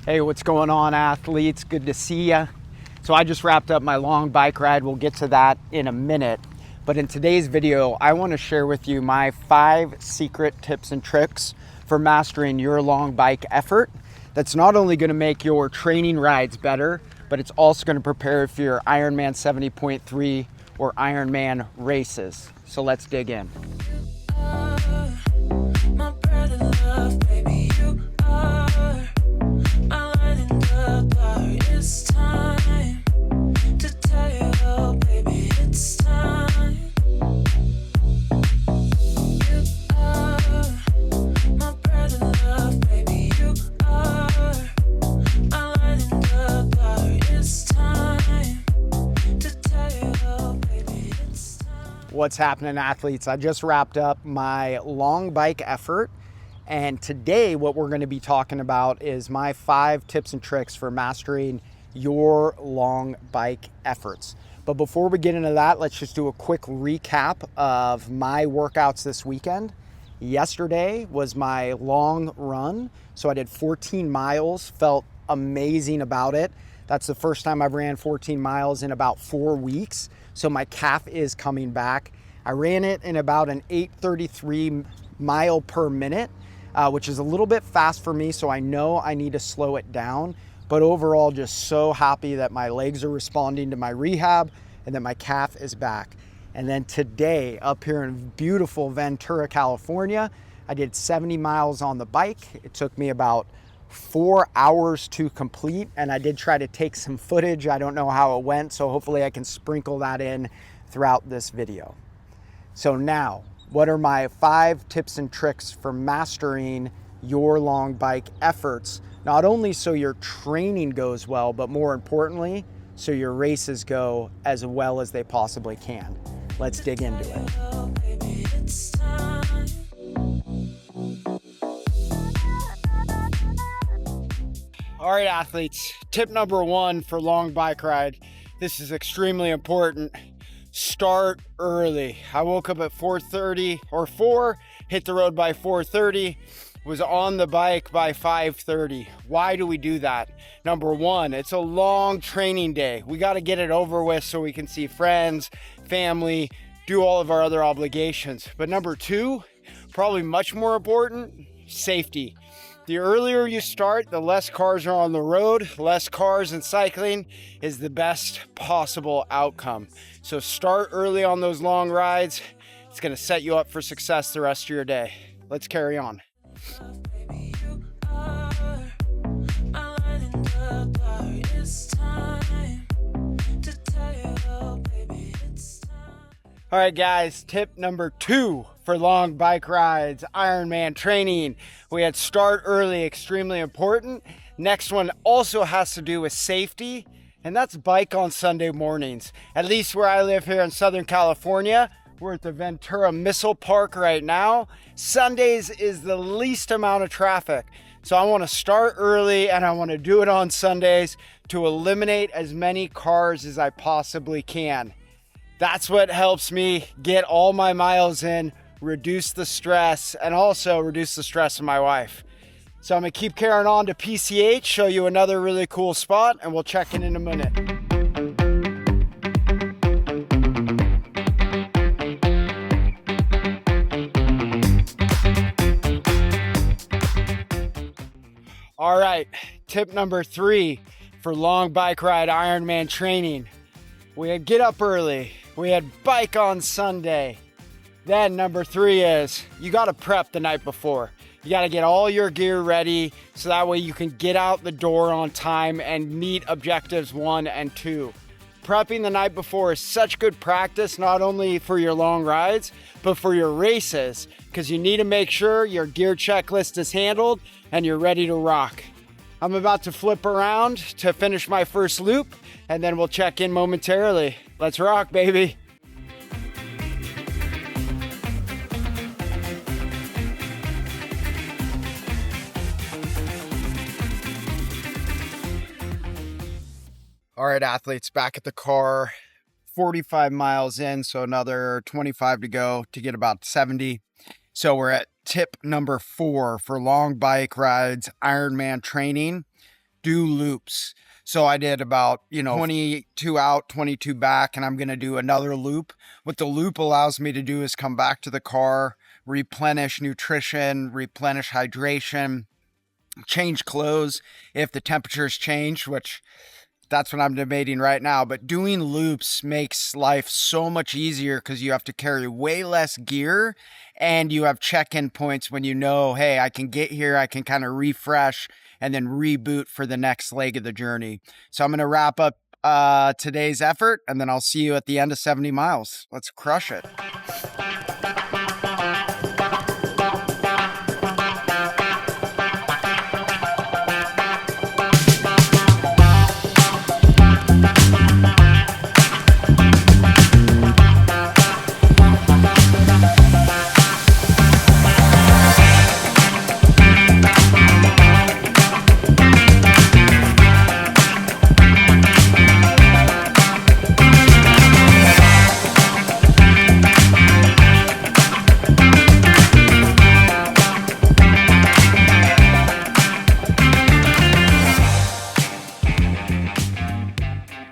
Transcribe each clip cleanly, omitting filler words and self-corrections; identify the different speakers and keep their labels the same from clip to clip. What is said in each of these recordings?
Speaker 1: Hey, what's going on, athletes? Good to see ya. So I just wrapped up my long bike ride. We'll get to that in a minute. But in today's video, I want to share with you my 5 secret tips and tricks for mastering your long bike effort. That's not only going to make your training rides better, but it's also going to prepare for your Ironman 70.3 or Ironman races. So let's dig in. What's happening, athletes? I just wrapped up my long bike effort, and today what we're going to be talking about is my 5 tips and tricks for mastering your long bike efforts. But before we get into that, let's just do a quick recap of my workouts this weekend. Yesterday was my long run, so I did 14 miles, felt amazing about it. That's the first time I've ran 14 miles in about 4 weeks. So my calf is coming back. I ran it in about an 8:33 mile per minute, which is a little bit fast for me. So I know I need to slow it down, but overall just so happy that my legs are responding to my rehab and that my calf is back. And then today up here in beautiful Ventura, California, I did 70 miles on the bike. It took me about 4 hours to complete, and I did try to take some footage. I don't know how it went, so hopefully I can sprinkle that in throughout this video. So now, what are my 5 tips and tricks for mastering your long bike efforts? Not only so your training goes well, but more importantly, so your races go as well as they possibly can. Let's dig into it. All right, athletes, tip number 1 for long bike ride. This is extremely important. Start early. I woke up at 4:30 or 4, hit the road by 4:30, was on the bike by 5:30. Why do we do that? Number 1, it's a long training day. We got to get it over with so we can see friends, family, do all of our other obligations. But number 2, probably much more important, safety. The earlier you start, the less cars are on the road. Less cars and cycling is the best possible outcome. So start early on those long rides. It's going to set you up for success the rest of your day. Let's carry on. All right, guys, tip number 2 for long bike rides, Ironman training. We had start early, extremely important. Next one also has to do with safety, and that's bike on Sunday mornings. At least where I live here in Southern California, we're at the Ventura Missile Park right now. Sundays is the least amount of traffic. So I want to start early and I want to do it on Sundays to eliminate as many cars as I possibly can. That's what helps me get all my miles in, reduce the stress, and also reduce the stress of my wife. So I'm gonna keep carrying on to PCH, show you another really cool spot, and we'll check in a minute. All right, tip number 3 for long bike ride Ironman training. We had get up early. We had bike on Sunday. Then number 3 is you got to prep the night before. You got to get all your gear ready so that way you can get out the door on time and meet objectives 1 and 2. Prepping the night before is such good practice, not only for your long rides, but for your races, because you need to make sure your gear checklist is handled and you're ready to rock. I'm about to flip around to finish my first loop, and then we'll check in momentarily. Let's rock, baby. All right, athletes, back at the car, 45 miles in, so another 25 to go to get about 70. So we're at tip number 4 for long bike rides, Ironman training. do loops. So I did about, 22 out, 22 back, and I'm going to do another loop. What the loop allows me to do is come back to the car, replenish nutrition, replenish hydration, change clothes if the temperatures change, which that's what I'm debating right now. But doing loops makes life so much easier because you have to carry way less gear and you have check-in points when you know, hey, I can get here, I can kind of refresh and then reboot for the next leg of the journey. So I'm going to wrap up today's effort, and then I'll see you at the end of 70 miles. Let's crush it.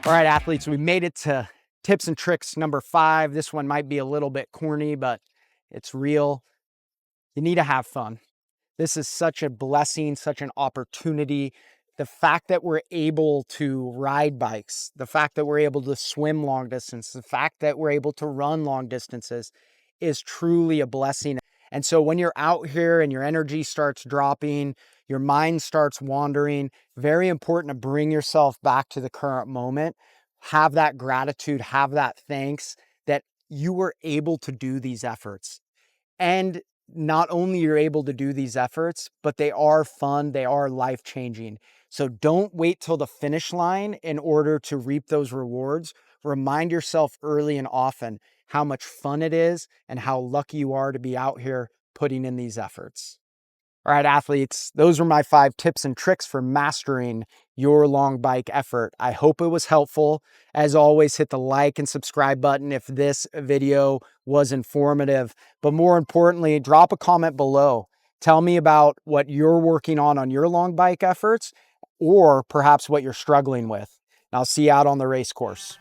Speaker 1: All right, athletes, we made it to tips and tricks number 5. This one might be a little bit corny, but it's real. You need to have fun. This is such a blessing, such an opportunity. The fact that we're able to ride bikes, the fact that we're able to swim long distance, the fact that we're able to run long distances is truly a blessing. And so when you're out here and your energy starts dropping, your mind starts wandering, very important to bring yourself back to the current moment. Have that gratitude, have that thanks that you were able to do these efforts. And not only you're able to do these efforts, but they are fun, they are life-changing. So don't wait till the finish line in order to reap those rewards. Remind yourself early and often how much fun it is and how lucky you are to be out here putting in these efforts. All right, athletes, those were my 5 tips and tricks for mastering your long bike effort. I hope it was helpful. As always, hit the like and subscribe button if this video was informative. But more importantly, drop a comment below. Tell me about what you're working on your long bike efforts, or perhaps what you're struggling with. And I'll see you out on the race course.